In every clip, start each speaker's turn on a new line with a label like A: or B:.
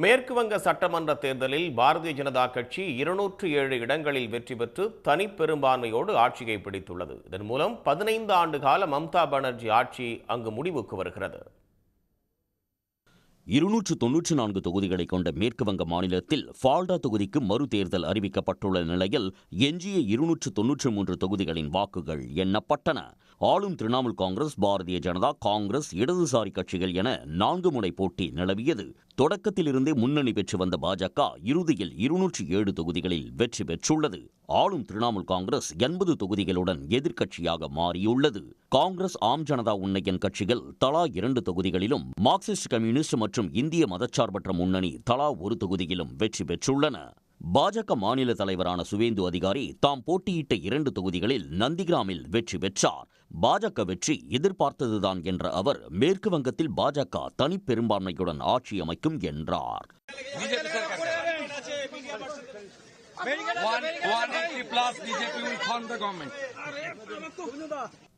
A: மேற்கு வங்க சட்டமன்ற தேர்தலில் பாரதிய ஜனதா கட்சி 207 இடங்களில் வெற்றி பெற்று தனிப்பெரும்பான்மையோடு ஆட்சியை பிடித்துள்ளது. இதன் மூலம் 15 ஆண்டு கால மம்தா பானர்ஜி ஆட்சி அங்கு முடிவுக்கு வருகிறது.
B: 294 தொகுதிகளை கொண்ட மேற்கு வங்க மாநிலத்தில் ஃபால்டா தொகுதிக்கு மறு தேர்தல் அறிவிக்கப்பட்டுள்ள நிலையில் எஞ்சிய 293 தொகுதிகளின் வாக்குகள் எண்ணப்பட்டன. ஆளும் திரிணாமுல் காங்கிரஸ், பாரதிய ஜனதா காங்கிரஸ், இடதுசாரி கட்சிகள் என 4 முனை போட்டி நிலவியது. தொடக்கத்திலிருந்தே முன்னணி பெற்று வந்த பாஜக இறுதியில் 207 தொகுதிகளில் வெற்றி பெற்றுள்ளது. ஆளும் திரிணாமுல் காங்கிரஸ் 80 தொகுதிகளுடன் எதிர்க்கட்சியாக மாறியுள்ளது. காங்கிரஸ், ஆம் ஜனதா உன்னயன் கட்சிகள் தலா 2 தொகுதிகளிலும், மார்க்சிஸ்ட் கம்யூனிஸ்ட் மற்றும் இந்திய மதச்சார்பற்ற முன்னணி தலா 1 தொகுதியிலும் வெற்றி பெற்றுள்ளன. பாஜக மாநில தலைவரான சுவேந்து அதிகாரி தாம் போட்டியிட்ட 2 தொகுதிகளில் நந்திகிராமில் வெற்றி பெற்றார். பாஜக வெற்றி எதிர்பார்த்ததுதான் என்ற அவர் மேற்கு வங்கத்தில் பாஜக தனிப்பெரும்பான்மையுடன் ஆட்சி அமைக்கும் என்றார்.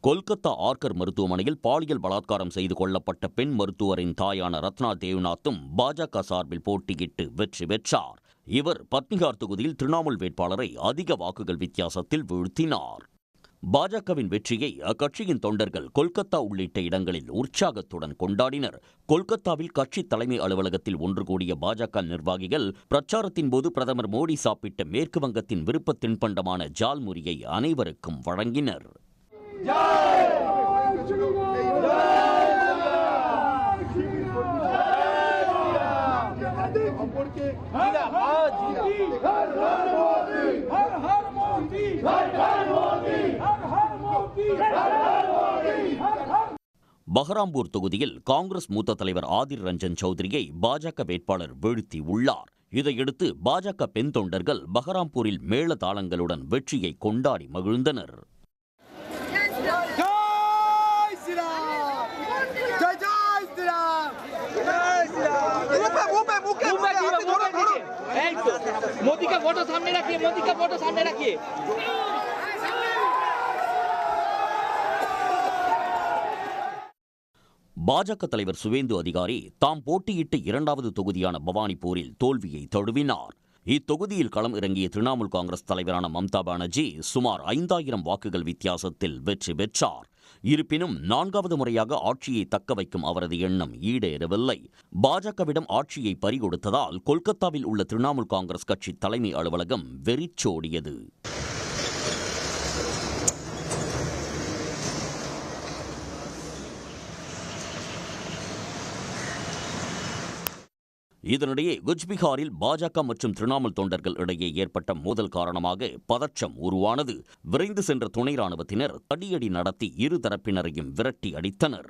B: கொல்கத்தா ஆர்கர் மருத்துவமனையில் பாலியல் பலாத்காரம் செய்து கொள்ளப்பட்ட பெண் மருத்துவரின் தாயான ரத்னா தேவ்நாத்தும் பாஜக சார்பில் போட்டியிட்டு வெற்றி பெற்றார். இவர் பத்னிகார் தொகுதியில் திரிணாமுல் வேட்பாளரை அதிக வாக்குகள் வித்தியாசத்தில் வீழ்த்தினார். பாஜகவின் வெற்றியை அக்கட்சியின் தொண்டர்கள் கொல்கத்தா உள்ளிட்ட இடங்களில் உற்சாகத்துடன் கொண்டாடினர். கொல்கத்தாவில் கட்சி தலைமை அலுவலகத்தில் ஒன்று கூடிய பாஜக நிர்வாகிகள் பிரச்சாரத்தின் போது பிரதமர் மோடி சாப்பிட்ட மேற்கு வங்கத்தின் விருப்ப தின்பண்டமான ஜால்முரியை அனைவருக்கும் வழங்கினர். பஹராம்பூர் தொகுதியில் காங்கிரஸ் மூத்த தலைவர் ஆதிர் ரஞ்சன் சௌத்ரியை பாஜக வேட்பாளர் வீழ்த்தி உள்ளார். இதையடுத்து பாஜக பெண் தொண்டர்கள் பஹராம்பூரில் மேள தாளங்களுடன் வெற்றியை கொண்டாடி மகிழ்ந்தனர்.
C: मोदी का फोटो सामने रखिए, मोदी का फोटो सामने रखिए.
B: பாஜக தலைவர் சுவேந்து அதிகாரி தாம் போட்டியிட்ட 2வது தொகுதியான பவானிபூரில் தோல்வியை தழுவினார். இத்தொகுதியில் களம் இறங்கிய திரிணாமுல் காங்கிரஸ் தலைவரான மம்தா பானர்ஜி சுமார் 5000 வாக்குகள் வித்தியாசத்தில் வெற்றி பெற்றார். இருப்பினும் 4வது முறையாக ஆட்சியை தக்க வைக்கும் அவரது எண்ணம் ஈடேறவில்லை. பாஜகவிடம் ஆட்சியை பறிகொடுத்ததால் கொல்கத்தாவில் உள்ள திரிணாமுல் காங்கிரஸ் கட்சி தலைமை அலுவலகம் வெறிச்சோடியது. இதனிடையே குச்பிஹாரில் பாஜக மற்றும் திரிணாமுல் தொண்டர்கள் இடையே ஏற்பட்ட மோதல் காரணமாக பதற்றம் உருவானது. விரைந்து சென்ற துணை ராணுவத்தினர் தடியடி நடத்தி இரு தரப்பினரையும் விரட்டி அடித்தனர்.